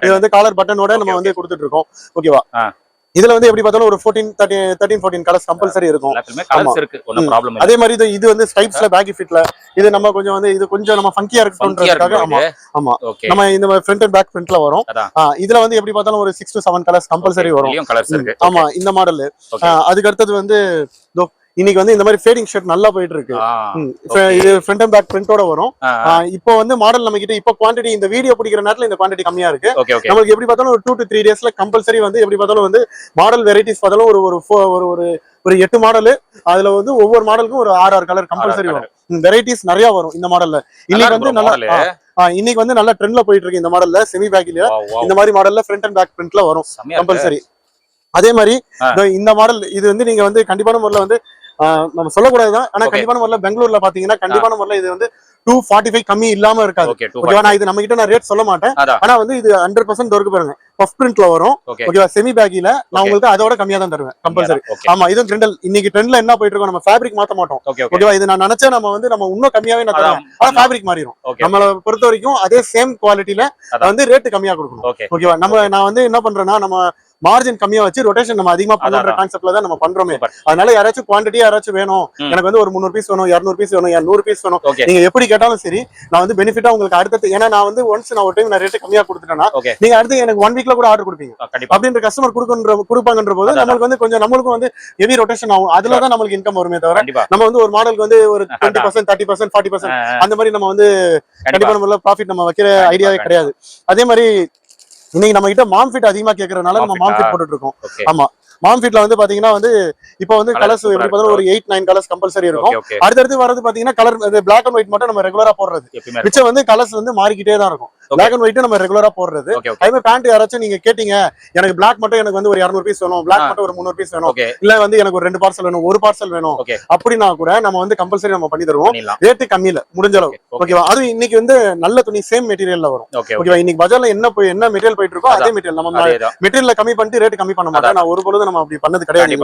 இது வந்து காலர் பட்டனோட நம்ம வந்து கொடுத்துட்டு இருக்கோம். ஓகேவா? இதுல வந்து எப்படி பார்த்தாலும் ஒரு 13-14 கலர்ஸ் கம்பல்சரி இருக்கும். அதே மாதிரி இது வந்து ஸ்டைப்ஸ்ல பேக்கி ஃபிட்ல இது நம்ம கொஞ்சம் வந்து இது கொஞ்சம் நம்ம ஃபங்கியா இருக்குன்றதுக்காக ஆமா நம்ம இந்த ஃப்ரண்ட் அண்ட் பேக் ஃப்ரண்ட்ல வரும். இதுல வந்து எப்படி பார்த்தாலும் ஒரு 6 to 7 கலர்ஸ் கம்பல்சரி வரும். ஆமா, இந்த மாடல். அதுக்கு அடுத்தது வந்து இன்னைக்கு வந்து இந்த மாதிரி ஃபேடிங் ஷர்ட் நல்லா போயிட்டு இருக்கு. இது ஃப்ரண்ட் அண்ட் பேக் பிரிண்டோட வரும். இப்போ வந்து மாடல் நம்ம கிட்ட இப்போ குவாண்டிட்டி இந்த வீடியோ பிடிக்கிற நேரத்துல இந்த குவாண்டிட்டி கம்மியா இருக்கு. நமக்கு எப்படி பார்த்தாலும் ஒரு 2 to 3 டேஸ்ல கம்பல்சரி வந்து எப்படி பார்த்தாலும் வந்து மாடல் வெரைட்டிஸ் பார்த்தாலும் ஒரு 8 மாடல். அதுல வந்து ஒவ்வொரு மாடலுக்கும் ஒரு 6 கலர் கம்பல்சரி வரும். வெரைட்டிஸ் நிறைய வரும் இந்த மாடல்ல. இன்னைக்கு வந்து நல்லா இன்னைக்கு வந்து நல்லா ட்ரெண்ட்ல போயிட்டு இருக்கு இந்த மாடல்ல. செமி பேக்ல இந்த மாதிரி மாடல்ல ஃப்ரண்ட் அண்ட் பேக் பிரிண்ட்ல வரும் கம்பல்சரி. அதே மாதிரி இந்த மாடல் இது வந்து நீங்க வந்து கண்டிப்பான முறையில வந்து நம்ம சொல்லக்கூடாதுதான். ஆனா கண்டிப்பான முறையில பெங்களூர்ல பாத்தீங்கன்னா கண்டிப்பான முறையில இது வந்து 245 கம்மி இல்லாம இருக்காது. ஓகேவா? நான் இது நம்ம கிட்ட நான் ரேட் சொல்ல மாட்டேன். ஆனா வந்து இது 100% இருக்கு பாருங்க. பஃப் பிரிண்ட்ல வரும். ஓகேவா? செமி பேக்கில நான் உங்களுக்கு அதோட கம்மியா தான் தருவேன் கம்பல்சரி. ஆமா, இதுவும் கிரிண்டல். இன்னைக்கு ட்ரெண்ட்ல என்ன போயிட்டு இருக்கோம், நம்ம ஃபேப்ரிக் மாத்த மாட்டோம். ஓகேவா? இது நான் நினைச்சா நம்ம வந்து நம்ம இன்னும் கம்மியாவே நான் தருவேன். ஆனா ஃபேப்ரிக் மாறிடும். நம்மள பொறுத்த வரைக்கும் அதே சேம் குவாலிட்டில வந்து ரேட் கம்மியா கொடுக்கணும். ஓகேவா? நான் வந்து என்ன பண்றேன்னா நம்ம மார்ஜின் கம்மியா வச்சு ரொட்டேஷன் நம்ம அதிகமா பண்ற கான்செப்ட்ல தான் நம்ம பண்றோமே. அதனால யாராச்சும் குவாண்டிட்டி யாராச்சும் வேணும், எனக்கு வந்து ஒரு 300 பீஸ் வேணும், 200 பீஸ் வேணும், 100 பீஸ் வேணும், நீங்க எப்படி கேட்டாலும் சரி நான் வந்து பெனிஃபிட்டா உங்களுக்கு அடுத்து. ஏன்னா நான் வந்து ஒன்ஸ் நான் ஒரு டைம் நான் ரேட் கம்மியா கொடுத்துட்டேன்னா நீங்க அடுத்து எனக்கு 1 வீக்ல கூட ஆர்டர் கொடுப்பீங்க. அப்படின்ற கஸ்டமர் கொடுப்பாங்கன்ற போது நம்மளுக்கு வந்து கொஞ்சம் நம்மளுக்கும் வந்து ஹெவி ரொட்டேஷன் ஆகும். அதுலதான் நம்மளுக்கு இன்கம் வருமே தவிர நம்ம வந்து ஒரு மாடலுக்கு வந்து ஒரு 20%, 30%, 40% அந்த மாதிரி நம்ம வந்து கண்டிப்பா நம்ம ப்ராஃபிட் நம்ம வைக்கிற ஐடியாவே கிடையாது. அதே மாதிரி இன்னைக்கு நம்ம கிட்ட மாம் ஃபிட் அதிகமா கேக்குறதுனால நம்ம மாம் ஃபிட் போட்டுட்டு இருக்கோம். ஆமா, மாம் ஃபிட்ல வந்து பாத்தீங்கன்னா வந்து இப்போ வந்து கலர்ஸ் எப்படி பார்த்தாலும் ஒரு 8-9 கலர்ஸ் கம்பல்சரி இருக்கும். அடுத்தடுத்து வரது பாத்தீங்கன்னா கலர் பிளாக் அண்ட் ஒயிட் மட்டும் நம்ம ரெகுலரா போடுறது. மிச்சம் வந்து கலர்ஸ் வந்து மாறிக்கிட்டே தான் இருக்கும். பிளாக் அண்ட் ஒயிட் நம்ம ரெகுலரா போடுறது. அதே மாதிரி பேண்ட் யாராச்சும் நீங்க கேட்டீங்க எனக்கு பிளாக் மட்டும் எனக்கு வந்து ஒரு 200 பீஸ் வேணும், பிளாக் மட்டும் ஒரு 300 பீஸ் வேணும், இல்ல வந்து எனக்கு ஒரு 2 பார்சல் வேணும், ஒரு பார்சல் வேணும் அப்படின்னா கூட நம்ம வந்து கம்பல்சரி நம்ம பண்ணி தருவோம். ரேட்டு கம்மியில முடிஞ்ச அளவு. ஓகேவா? அது இன்னைக்கு வந்து நல்ல துணி சேம் மெட்டீரியல்ல வரும். ஓகேவா? இன்னைக்கு பஜார்ல என்ன மெட்டீரியல் போயிட்டு இருக்கோ அதே மெட்டீரியல் நம்ம மெட்டீரியல் கம்மி பண்ணிட்டு ரேட் கம்மி பண்ண மாட்டோம். நான் ஒரு பொழுது நம்ம நம்ம அப்படி பண்ணது கிடையாது.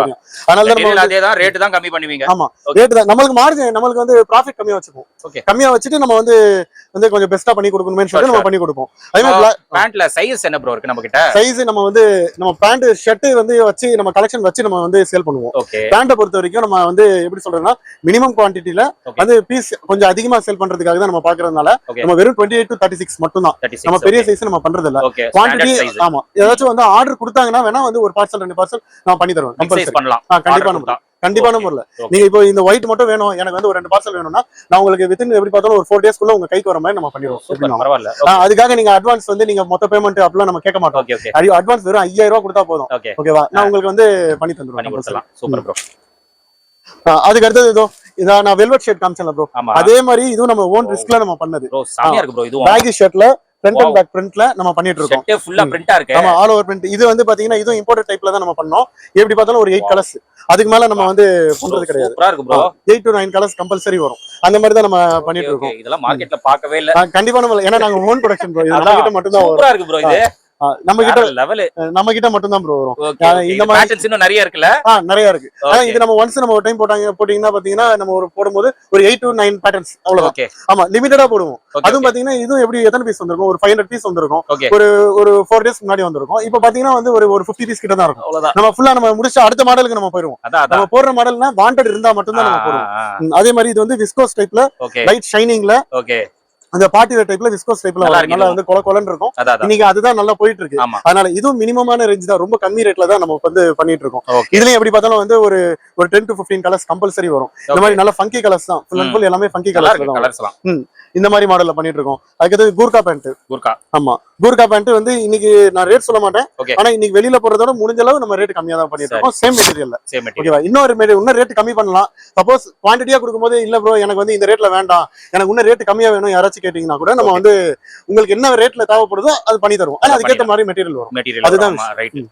அதனால நம்ம அதேதான் ரேட் தான் கம்மி பண்ணுவீங்க. ஆமா ரேட் தான் நம்மளுக்கு மார்ஜின், நம்மளுக்கு வந்து ப்ராஃபிட் கம்மியா வச்சுப்போம். கம்மியா வச்சுட்டு நம்ம வந்து கொஞ்சம் பெஸ்டா பண்ணி கொடுக்கணும்னு சொல்லிட்டு நம்ம பண்ணி கொடுப்போம். அதே மாதிரி பேண்ட்ல சைஸ் என்ன ப்ரோ இருக்கு நம்ம கிட்ட? சைஸ் நம்ம வந்து நம்ம பேண்ட் ஷர்ட் வந்து வச்சு நம்ம கலெக்ஷன் வச்சு நம்ம வந்து சேல் பண்ணுவோம். பேண்ட பொறுத்த வரைக்கும் நம்ம வந்து எப்படி சொல்றோம்னா மினிமம் குவான்டிட்டில வந்து பீஸ் கொஞ்சம் அதிகமா சேல் பண்றதுக்காக தான் நம்ம பாக்குறதுனால நம்ம வெறும் 28 to 36 மட்டும் தான். நம்ம பெரிய சைஸ் நம்ம பண்றது இல்ல. குவான்டிட்டி ஆமா ஏதாச்சும் வந்து ஆர்டர் கொடுத்தாங்கன்னா வேணா வந்து ஒரு பார்சல் 2 பார்சல் நான் பண்ணி தருவேன். கம்பல்சரி பண்ணலாம். கண்டிப்பான முறையில் நீங்க இப்போ இந்த ஒயிட் மட்டும் வேணும் எனக்கு வந்து ஒரு 2 பார்சல் வேணும்னா நான் உங்களுக்கு வித்தின் எப்படி பார்த்தாலும் ஒரு 4 டேஸ்க்குள்ள உங்க கைக்கு வர மாதிரி நம்ம பண்ணிடுவோம். அதுக்காக நீங்க அட்வான்ஸ் வந்து நீங்க மொத்த பேமெண்ட் அப்படிலாம் நம்ம கேட்க மாட்டோம். அட்வான்ஸ் வெறும் 5000 ரூபாய் கொடுத்தா போதும். ஓகேவா? நான் உங்களுக்கு வந்து பண்ணி தந்துருவேன். Super bro. அதுக்கு அடுத்தது இதோ நான் வெல்வெட் ஷர்ட் காமிச்சேன்ல ப்ரோ, அதே மாதிரி இதுவும் நம்ம ஓன் ரிஸ்க்ல நம்ம பண்ணது. பேகி ஷர்ட்ல ஃப்ரண்ட் அண்ட் பேக் பிரிண்ட்ல நம்ம பண்ணிட்டு இருக்கோம். செட்டே ஃபுல்லா பிரிண்டா இருக்கு. ஆமா ஆல் ஓவர் பிரிண்ட். இது வந்து பாத்தீங்கன்னா இது இம்போர்ட்டட் டைப்ல தான் நம்ம பண்ணோம். எப்படி பார்த்தாலும் ஒரு 8 கலர்ஸ், அதுக்கு மேல நம்ம வந்து பண்றது கிடையாது. சூப்பரா இருக்கு ப்ரோ. 8 to 9 கலர்ஸ் கம்பல்சரி வரும். அந்த மாதிரி தான் நம்ம பண்ணிட்டு இருக்கோம். இதெல்லாம் மார்க்கெட்ல பார்க்கவே இல்ல. கண்டிப்பா நம்ம ஏன்னா நாங்க ஓன் ப்ரொடக்ஷன் ப்ரோ. இது நம்ம கிட்ட மட்டும் தான் வரும். சூப்பரா இருக்கு ப்ரோ. இது நம்ம கிட்ட மட்டும் தான் ப்ரோ வரும். இந்த பேட்டர்ன்ஸ் இன்னும் நிறைய இருக்குல? நிறைய இருக்கு. இது நம்ம ஒன்ஸ் நம்ம ஒரு டைம் போட்டீங்கன்னா பாத்தீங்கன்னா நம்ம ஒரு போடும்போது ஒரு 8 to 9 பேட்டர்ன்ஸ் அவ்வளவுதான். ஆமா லிமிட்டடா போடுவோம். அதுவும் பாத்தீங்கன்னா இதுவும் எப்படி எத்தனை பீஸ் வந்திருக்கும்? ஒரு 500 பீஸ் வந்திருக்கும். ஒரு 4 டேஸ் முன்னாடி வந்திருக்கும். இப்போ பாத்தீங்கன்னா வந்து ஒரு 50 பீஸ் கிட்ட தான் இருக்கும். நம்ம ஃபுல்லா நம்ம முடிச்சு அடுத்த மாடலுக்கு நம்ம போயிடுவோம். நம்ம போடுற மாடல்னா வாண்டட் இருந்தா மட்டும் தான் நம்ம போடுவோம். அதே மாதிரி இது வந்து விஸ்கோஸ் டைப்ல லைட் ஷைனிங்ல அந்த பார்ட்டி வேர் டைப்ல விஸ்கோஸ் டைப்ல நல்லா வந்து கொலன்னு இருக்கும். இன்னைக்கு அதுதான் நல்லா போயிட்டு இருக்கு. அதனால இதுவும் மினிமமான ரேஞ்ச் தான், ரொம்ப கம்மி ரேட்ல தான் நம்ம வந்து பண்ணிட்டு இருக்கோம். இதுலயும் எப்படி பார்த்தாலும் வந்து ஒரு 10 to 15 கலர்ஸ் கம்பல்சரி வரும். இந்த மாதிரி நல்ல ஃபங்கி கலர்ஸ் தான், ஃபுல் அண்ட் ஃபுல் எல்லாமே ஃபங்கி கலர்ஸ் தான். இந்த மாதிரி மாடல்ல பண்ணிட்டு இருக்கோம். அதுக்கு கூர்கா பேண்ட். ஆமா கூர்கா பேண்ட் வந்து இன்னைக்கு நான் ரேட் சொல்ல மாட்டேன். ஆனா இன்னைக்கு வெளியில போறதோட முடிஞ்ச அளவு நம்ம ரேட் கம்மியா தான் பண்ணிட்டு இருக்கோம். சேம் மெட்டீரியல்ல. ஓகேவா? இன்னும் ரேட் கம்மி பண்ணலாம். சப்போஸ் குவான்டிட்டியா கொடுக்கும்போது இல்ல ப்ரோ எனக்கு வந்து இந்த ரேட்ல வேண்டாம், எனக்கு இன்னும் ரேட் கம்மியா வேணும் யாராச்சும் கேட்டீங்கன்னா கூட நம்ம வந்து உங்களுக்கு என்ன ரேட்ல தேவைப்படுதோ அது பண்ணி தருவோம். ஆனா அதுக்கேற்ற மாதிரி மெட்டீரியல் வரும். அதுதான் ரைட்.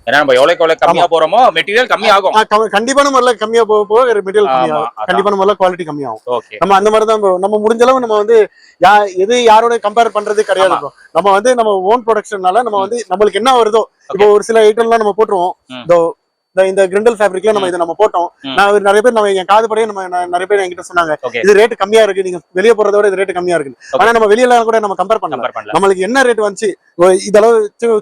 ஏன்னா நம்ம எவ்வளவு கம்மியா போறோமோ மெட்டீரியல் கம்மியாகும். கண்டிப்பான முறையில கம்மியா போக மெட்டீரியல் கம்மியாகும். கண்டிப்பான முறையில குவாலிட்டி கம்மியாகும். நம்ம அந்த மாதிரி தான் நம்ம முடிஞ்ச அளவு நம்ம வந்து எது யாரோட கம்பேர் பண்றது கிடையாது. நம்ம வந்து நம்ம ஓன் ப்ரொடக்ஷன்னால நம்ம வந்து நம்மளுக்கு என்ன வருதோ, இப்போ ஒரு சில ஐட்டம்லாம் நம்ம போட்டுருவோம். இந்த கிரிண்டல் ஃபேப்ரிக்ல நம்ம இதை நம்ம போட்டோம். நான் நிறைய பேர் நம்ம என் காது படையே நம்ம நிறைய பேர் என்கிட்ட சொன்னாங்க இது ரேட் கம்மியா இருக்கு, நீங்க வெளியே போறத விட இது ரேட் கம்மியா இருக்கு. ஆனா நம்ம வெளியில கூட நம்ம கம்பேர் பண்ணலாம். நம்மளுக்கு என்ன ரேட் வந்துச்சு இதளவு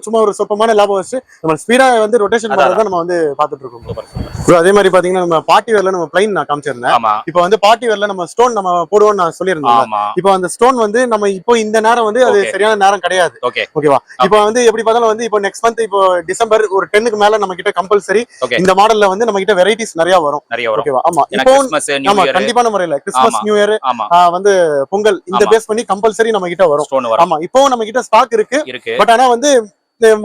சும்மா ஒரு சொப்பமான லாபம் வச்சு நம்ம ஸ்பீடா வந்து ரொட்டேஷன் பண்றத நம்ம வந்து பாத்துட்டு இருக்கோம். அதே மாதிரி பாத்தீங்கன்னா நம்ம பார்ட்டி வேர்ல நம்ம பிளைன் நான் காமிச்சிருந்தேன். இப்போ வந்து பார்ட்டி வேர்ல நம்ம ஸ்டோன் நம்ம போடுவோம்னு நான் சொல்லியிருந்தேன். இப்போ அந்த ஸ்டோன் வந்து நம்ம இப்போ இந்த நேரம் வந்து அது சரியான நேரம் கிடையாது. ஓகேவா? இப்போ வந்து எப்படி பார்த்தாலும் வந்து இப்போ நெக்ஸ்ட் மந்த் இப்போ டிசம்பர் ஒரு 10க்கு மேல நம்ம கிட்ட கம்பல்சரி இந்த மாடல்ல வந்து நம்ம கிட்ட வெரைட்டிஸ் நிறைய வரும். ஓகேவா? ஆமா இப்போ ஆமா கண்டிப்பான முறையில கிறிஸ்மஸ் நியூ இயர் வந்து பொங்கல் இந்த பேஸ் பண்ணி கம்பல்சரி நம்ம கிட்ட வரும். ஆமா இப்போ நம்ம கிட்ட ஸ்டாக் இருக்கு. பட் ஆனா வந்து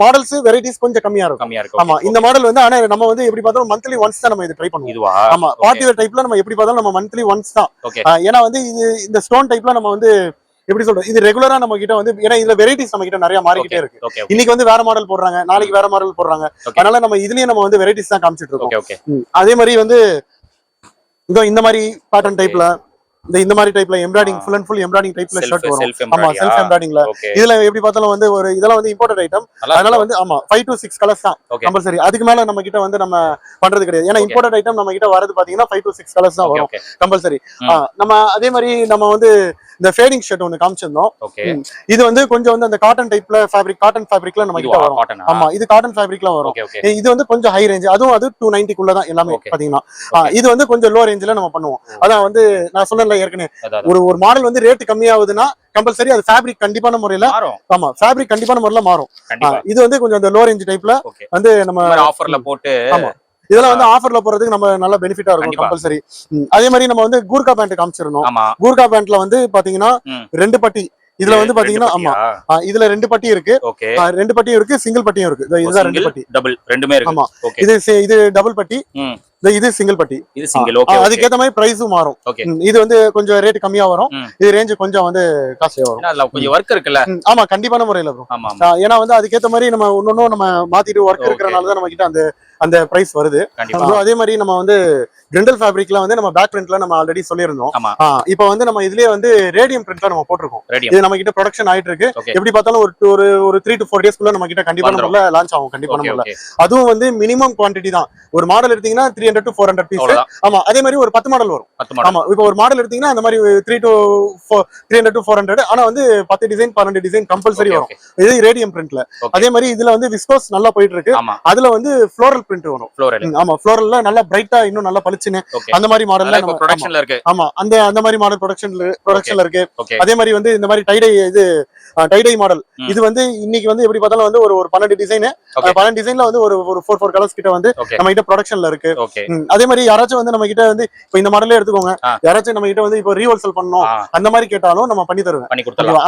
மாடல்ஸ் வெரைட்டிஸ் கொஞ்சம் கம்மியா இருக்கும். ஆமா இந்த மாடல் வந்து ஆனா நம்ம வந்து எப்படி பார்த்தாலும் மந்த்லி ஒன்ஸ் தான் நம்ம இது ட்ரை பண்ணுவோம். ஆமா பார்ட்டி வேர் டைப்ல நம்ம எப்படி பார்த்தாலும் நம்ம மந்த்லி ஒன்ஸ் தான். ஏன்னா வந்து இது இந்த ஸ்டோன் டைப்ல நம்ம வந்து எப்படி சொல்றோம் இது ரெகுலரா நம்ம கிட்ட வந்து ஏன்னா இதுல வெரைட்டிஸ் நம்ம கிட்ட நிறைய மாறிக்கிட்டே இருக்கு. இன்னைக்கு வந்து வேற மாடல் போடுறாங்க, நாளைக்கு வேற மாடல் போடுறாங்க. அதனால நம்ம இதுலயே நம்ம வந்து வெரைட்டிஸ் தான் காமிச்சிட்டு இருக்கோம். அதே மாதிரி வந்து இந்த மாதிரி பேட்டர்ன் டைப்ல இந்த மாதிரி டைப்ல embroidery full and full embroidery டைப்ல ஷர்ட் வரும். ஆமா செல்ஃப் எம்ப்ராய்டிங்ல இதுல எப்படி பார்த்தாலும் வந்து ஒரு இதெல்லாம் வந்து இம்போர்ட்டட் ஐட்டம். அதனால வந்து ஆமா 5 to 6 கலர்ஸ் தான் கம்பல்சரி. அதுக்கு மேல நம்ம கிட்ட வந்து நம்ம பண்றது கிடையாது. ஏன்னா இம்போர்ட்டட் ஐட்டம் நம்ம கிட்ட வரது பாத்தீங்கன்னா 5 to 6 கலர்ஸ் தான் வரும் கம்பல்சரி. நம்ம அதே மாதிரி நம்ம வந்து இந்த ஃபேடிங் ஷர்ட் ஒன்னு காமிச்சிருந்தோம். இது வந்து கொஞ்சம் வந்து அந்த காட்டன் டைப்ல ஃபேப்ரிக், காட்டன் ஃபேப்ரிக்ல நம்ம கிட்ட வரும். ஆமா இது காட்டன் ஃபேப்ரிக்ல வரும். இது வந்து கொஞ்சம் ஹை ரேஞ்ச், அதுவும் அது 290 குள்ள தான் எல்லாமே பாத்தீங்கன்னா. இது வந்து கொஞ்சம் லோ ரேஞ்ச்ல நம்ம பண்ணுவோம். அதான் வந்து நான் சொன்னேன்ல ஏற்கனவே ஒரு மாடல் வந்து ரேட் கம்மியாகுதுன்னா கம்பல்சரி அது ஃபேப்ரிக் கண்டிப்பான முறையில ஆமா ஃபேப்ரிக் கண்டிப்பான முறையில மாறும். இது வந்து கொஞ்சம் அந்த லோ ரேஞ்ச் டைப்ல வந்து நம்ம ஆஃபர்ல போட்டு ஆமா இதெல்லாம் வந்து ஆஃபர்ல போறதுக்கு நம்ம நல்ல பெனிஃபிட்டா இருக்கும் கம்பல்சரி. அதே மாதிரி நம்ம வந்து கூர்கா பேண்ட் காமிச்சிருந்தோம். கூர்கா பேண்ட்ல வந்து பாத்தீங்கன்னா 2 பட்டி இதுல வந்து பாத்தீங்கன்னா ஆமா இதுல 2 பட்டி இருக்கு. 2 பட்டியும் இருக்கு, சிங்கிள் பட்டியும் இருக்கு. இதுதான் 2 பட்டி டபுள் ரெண்டுமே இருக்கு. ஆமா இது டபுள் பட்டி. இது சிங்கிள் பட்டி. இது சிங்கிள். ஓகே. அதுக்கேத்த மாதிரி பிரைஸும் மாறும். இது வந்து கொஞ்சம் ரேட் கம்மியா வரும். இது ரேஞ்ச் கொஞ்சம் வந்து காஸ்ட்லியா வரும். அதுல கொஞ்சம் வர்க் இருக்குல்ல. ஆமா, கண்டிப்பான முறையில ப்ரோ. ஆமா. ஏன்னா வந்து அதுக்கேத்த மாதிரி நம்ம இன்னொன்னும் நம்ம மாத்திட்டு ஒர்க் இருக்கறனால தான் நம்ம கிட்ட அந்த பிரைஸ் வருது. அதே மாதிரி நம்ம வந்து கிரிண்டல் ஃபேப்ரிக்ல வந்து நம்ம பேக் பிரிண்ட்ல நம்ம ஆல்ரெடி சொல்லியிருந்தோம். இப்போ வந்து நம்ம இதுலயே வந்து ரேடியம் பிரிண்ட்ல நம்ம போட்டிருக்கோம். இது நம்ம கிட்ட ப்ரொடக்ஷன் ஆயிட்டு இருக்கு. எப்படி பார்த்தாலும் ஒரு 3 to 4 டேஸ்க்குள்ள நம்ம கிட்ட கண்டிப்பா நம்ம லான்ச் ஆகும். கண்டிப்பா நம்ம அதுவும் வந்து மினிமம் குவாண்டிட்டி தான். ஒரு மாடல் எடுத்தீங்கன்னா 300 to 400 பீஸ். ஆமா, அதே மாதிரி ஒரு 10 மாடல் வரும். ஆமா, இப்போ ஒரு மாடல் எடுத்தீங்கன்னா அந்த மாதிரி 300 to 400. ஆனா வந்து 10 டிசைன் 12 டிசைன் கம்பல்சரி வரும். இது ரேடியம் பிரிண்ட்ல. அதே மாதிரி இதுல வந்து விஸ்கோஸ் நல்லா போயிட்டு இருக்கு. அதுல வந்து ஃப்ளோரல் பிரிண்ட் வரும். ஆமா, ஃப்ளோரல்ல நல்லா பிரைட்டா இன்னும் நல்லா பளிச்சுன்னு அந்த மாதிரி மாடல்ல நம்ம ப்ரொடக்ஷன்ல இருக்கு. ஆமா, அந்த மாதிரி மாடல் ப்ரொடக்ஷன்ல இருக்கு. அதே மாதிரி வந்து இந்த மாதிரி டைடை மாடல். இது வந்து இன்னைக்கு வந்து எப்படி பார்த்தாலும் வந்து ஒரு 12 டிசைன் 12 டிசைன்ல வந்து ஒரு 4 கலர்ஸ் கிட்ட வந்து நம்ம கிட்ட ப்ரொடக்ஷன்ல இருக்கு. அதே மாதிரி யாராச்சும் வந்து நம்ம கிட்ட வந்து இப்போ இந்த மாடலே எடுத்துக்கோங்க. யாராச்சும் நம்ம கிட்ட வந்து இப்போ ரீஹோல்சேல் பண்ணணும் அந்த மாதிரி கேட்டாலும் நம்ம பண்ணி தருவேன்.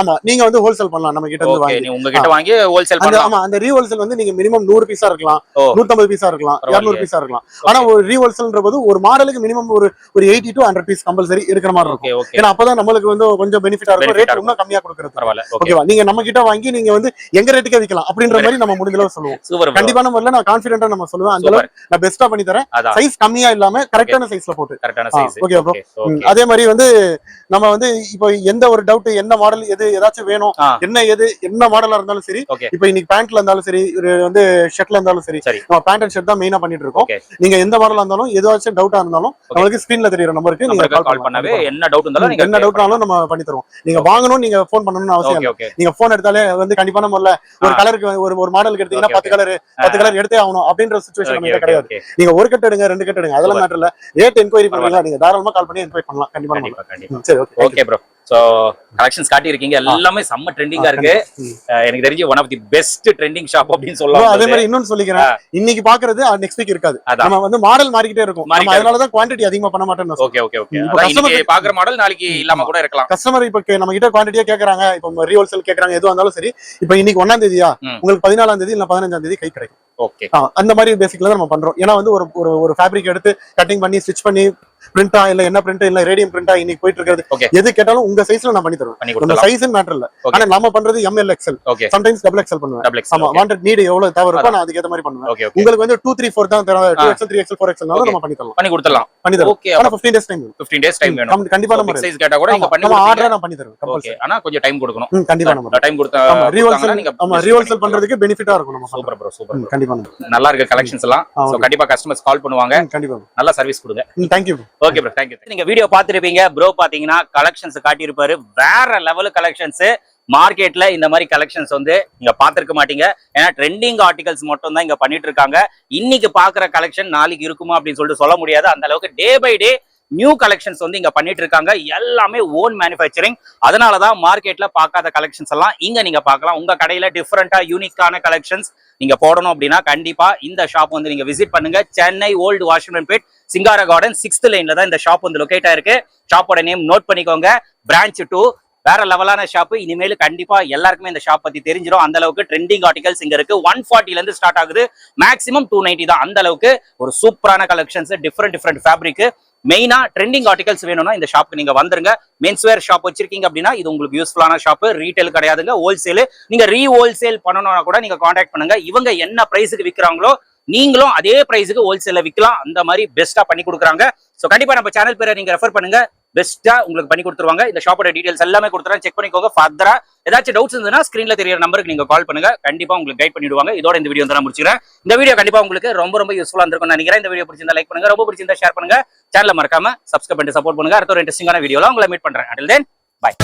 ஆமா, நீங்க வந்து ஹோல்சேல் பண்ணலாம் நம்ம கிட்ட இருந்து வாங்கி. உங்க கிட்ட வாங்கி ஹோல்சேல் பண்ணலாம். ஆமா, அந்த ரீஹோல்சேல் வந்து நீங்க மினிமம் 100 பீஸா இருக்கலாம், 150 பீஸா இருக்கலாம், 200 பீஸா இருக்கலாம். ஆனா ஒரு ரீஹோல்சேல்ன்ற போது ஒரு மாடலுக்கு மினிமம் ஒரு 80 to 100 பீஸ் கம்பல்சரி இருக்கிற மாதிரி இருக்கும். ஏன்னா அப்பதான் நம்மளுக்கு வந்து கொஞ்சம் பெனிஃபிட்டா இருக்கும். ரேட் ரொம்ப கம்மியா கொடுக்கறது. ஓகேவா? நீங்க நம்ம கிட்ட வாங்கி நீங்க வந்து எங்க ரேட்டுக்கு விக்கலாம் அப்படின்ற மாதிரி நம்ம முடிஞ்ச அளவு சொல்லுவோம். கண்டிப்பான முறையில நான் கான்ஃபிடென்ட்டா நம்ம சொல்லுவேன். அந்த அளவு நான் பெஸ்டா பண்ணி தரேன். சைஸ் கம்மியா இல்லாம கரெக்டான சைஸ்ல போட்டு. Okay bro. அதே மாதிரி வந்து நம்ம வந்து இப்போ எந்த ஒரு டவுட் என்ன மாடல் ஏதாச்சும் வேணும், என்ன மாடலா இருந்தாலும் சரி, இப்போ இன்னைக்கு பேண்ட்ல இருந்தாலும் சரி, வந்து ஷர்ட்ல இருந்தாலும் சரி, நம்ம பேண்ட் அண்ட் ஷர்ட் தான் மெயினா பண்ணிட்டு இருக்கோம். நீங்க எந்த மாடலா இருந்தாலும் ஏதாச்சும் டவுட்டா இருந்தாலும் உங்களுக்கு ஸ்கிரீன்ல தெரியுற நம்பருக்கு நீங்க கால் பண்ணவே என்ன டவுட்னாலும் நம்ம பண்ணி தருவோம். நீங்க வாங்கணும், நீங்க ஃபோன் பண்ணணும்னு அவசியம் இல்லை. நீங்க ஃபோன் எடுத்தாலே வந்து கண்டிப்பான முறையில ஒரு கலருக்கு ஒரு மாடலுக்கு எடுத்தீங்கன்னா 10 கலர் எடுத்தே ஆகணும் அப்படின்ற சிச்சுவேஷன் நம்ம கிடையாது. நீங்க ஒரு கட் எடுங்க, 2 கட் எடுங்க, அதெல்லாம் மேட்டர் இல்ல. ரேட் என்கொயரி பண்ணுவீங்களா, நீங்க தாராளமா கால் பண்ணி என்கொயரி பண்ணலாம். கண்டிப்பா. சரி, ஓகே ப்ரோ. சோ கலெக்ஷன்ஸ் காட்டி இருக்கீங்க, எல்லாமே செம்ம ட்ரெண்டிங்கா இருக்கு. எனக்கு தெரிஞ்சு one of the best trending shop அப்படின்னு சொல்லலாம். அதே மாதிரி இன்னொன்னு சொல்லிக்கிறேன், இன்னைக்கு பாக்குறது நெக்ஸ்ட் வீக் இருக்காது. நம்ம வந்து மாடல் மாறிக்கிட்டே இருக்கும். அதனால தான் குவாண்டிட்டி அதிகமா பண்ண மாட்டேன்னு. ஓகே. இன்னைக்கு பாக்குற மாடல் நாளைக்கு இல்லாம கூட இருக்கலாம். கஸ்டமர் இப்ப நம்ம கிட்ட குவாண்டிட்டியா கேக்குறாங்க, இப்ப ரீஹோல்சேல் கேக்குறாங்க, எதுவா இருந்தாலும் சரி. இப்ப இன்னைக்கு 1ஆம் தேதியா, உங்களுக்கு 14ஆம் தேதி இல்ல 15ஆம் தேதி கை கிடைக்கும். ஓகே, அந்த மாதிரி பேசிக்ல நம்ம பண்றோம். ஏன்னா வந்து ஒரு ஃபேப்ரிக் எடுத்து கட்டிங் பண்ணி ஸ்டிச் பண்ணி பிரிண்டா இல்ல என்ன பிரிண்ட் இல்ல ரேடியம் பிரிண்டா இன்னைக்கு போயிட்டு இருக்கிறது, எது கேட்டாலும் உங்க சைஸ்ல நான் பண்ணி தருவேன். நம்ம சைஸ் மேட்டர் இல்ல. ஆனா நாம பண்றது ML XL, சம்டைம்ஸ் XXL பண்ணுவேன். ஆமா, வாண்டட் நீட் எவ்வளவு தேவை இருக்கோ நான் அதுக்கு ஏத்த மாதிரி பண்ணுவேன். உங்களுக்கு வந்து 2 3 4 தான் தேவை, 2XL 3XL 4XL நம்ம பண்ணி தரலாம். பண்ணி தரலாம். ஓகே, ஆனா 15 டேஸ் டைம் வேணும். கண்டிப்பா நம்ம சைஸ் கேட்டா கூட நீங்க நம்ம ஆர்டரா நான் பண்ணி தருவேன். ஓகே, ஆனா கொஞ்சம் டைம் கொடுக்கணும். கண்டிப்பா நம்ம டைம் கொடுத்தா ரீஹோல்சேல் பண்றதுக்கு பெனிஃபிட்டா இருக்கும். நம்ம சூப்பர் ப்ரோ, சூப்பர். கண்டிப்பா நல்லா இருக்கு கலெக்ஷன்ஸ் எல்லாம். சோ கண்டிப்பா கஸ்டமர்ஸ் கால் பண்ணுவாங்க. கண்டிப்பா நல்ல சர்வீஸ் கொடுங்க. Thank you. Okay bro, thank you. நீங்க வீடியோ பாத்துருப்பீங்க. ப்ரோ பாத்தீங்கன்னா கலெக்ஷன்ஸ் காட்டி இருப்பாரு. வேற லெவல் கலெக்ஷன்ஸ். மார்க்கெட்ல இந்த மாதிரி கலெக்ஷன்ஸ் வந்து நீங்க பாத்துருக்க மாட்டீங்க. ஏன்னா ட்ரெண்டிங் ஆர்டிகல்ஸ் மட்டும் தான் இங்க பண்ணிட்டு இருக்காங்க. இன்னைக்கு பாக்குற கலெக்ஷன் நாளைக்கு இருக்குமா அப்படின்னு சொல்லிட்டு சொல்ல முடியாது. அந்த அளவுக்கு day by day new collections வந்து இங்க பண்ணிட்டு இருக்காங்க. எல்லாமே ஓன் மேனுஃபேக்சரிங். அதனாலதான் மார்க்கெட்ல பார்க்காத கலெக்ஷன்ஸ் எல்லாம் இங்க நீங்க பார்க்கலாம். உங்க கடையில டிஃபரெண்டா யூனிக்கான கலெக்ஷன்ஸ் நீங்க போடணும் அப்படின்னா கண்டிப்பா இந்த ஷாப் வந்து நீங்க விசிட் பண்ணுங்க. சென்னை ஓல்டு வாஷர்மேன்பேட் சிங்கார கார்டன் 6th லைன்ல தான் இந்த ஷாப் வந்து லொகேட் ஆயிருக்கு. ஷாப்போட நேம் நோட் பண்ணிக்கோங்க. பிரான்ச் 2. வேற லெவலான ஷாப். இனிமேல் கண்டிப்பா எல்லாருக்குமே இந்த ஷாப் பத்தி தெரிஞ்சிடும். அந்த அளவுக்கு ட்ரெண்டிங் ஆர்டிகல்ஸ் இங்க இருக்கு. 140 இருந்து ஸ்டார்ட் ஆகுது. மேக்ஸிமம் 290 தான். அந்த அளவுக்கு ஒரு சூப்பரான கலெக்ஷன்ஸ், டிஃபரெண்ட் ஃபேப்ரிக். மெயினா ட்ரெண்டிங் ஆர்டிகல்ஸ் வேணும்னா இந்த ஷாப்புக்கு நீங்க வந்துருங்க. மென்ஸ்வேர் ஷாப் வச்சிருக்கீங்க அப்படின்னா இது உங்களுக்கு யூஸ்ஃபுல்லான ஷாப். ரீட்டைல் கிடையாதுங்க, ஹோல்சேல். நீங்க ரீஹோல்சேல் பண்ணணும்னா கூட நீங்க கான்டாக்ட் பண்ணுங்க. இவங்க என்ன பிரைஸுக்கு விற்கிறாங்களோ நீங்களும் அதே பிரைஸுக்கு ஹோல்சேல்ல விற்கலாம். அந்த மாதிரி பெஸ்டா பண்ணி கொடுக்குறாங்க. சோ கண்டிப்பா நம்ம சேனல் பேரை நீங்க ரெஃபர் பண்ணுங்க. பெஸ்டா உங்களுக்கு பண்ணி கொடுத்துருவாங்க. இந்த ஷாப்போட டீடைல்ஸ் எல்லாமே கொடுத்துறேன், செக் பண்ணிக்கோங்க. ஃபர்தரா ஏதாச்சும் டவுட்ஸ் இருந்ததுன்னா ஸ்கிரீன்ல தெரியற நம்பருக்கு நீங்க கால் பண்ணுங்க. கண்டிப்பா உங்களுக்கு கைட் பண்ணிடுவாங்க. இதோட இந்த வீடியோ நான் முடிச்சுக்கிறேன். இந்த வீடியோ கண்டிப்பா உங்களுக்கு ரொம்ப யூஸ்ஃபுல்லா இருந்திருக்கும்னு நினைக்கிறேன். இந்த வீடியோ பிடிச்சிருந்தா லைக் பண்ணுங்க, ரொம்ப பிடிச்சிருந்தா ஷேர் பண்ணுங்க. சேனலை மறக்காம சப்ஸ்கிரைப் பண்ணி சப்போர்ட் பண்ணுங்க. அடுத்த ஒரு இன்ட்ரெஸ்டிங்கான வீடியோல உங்களை மீட் பண்றேன். Until then, bye.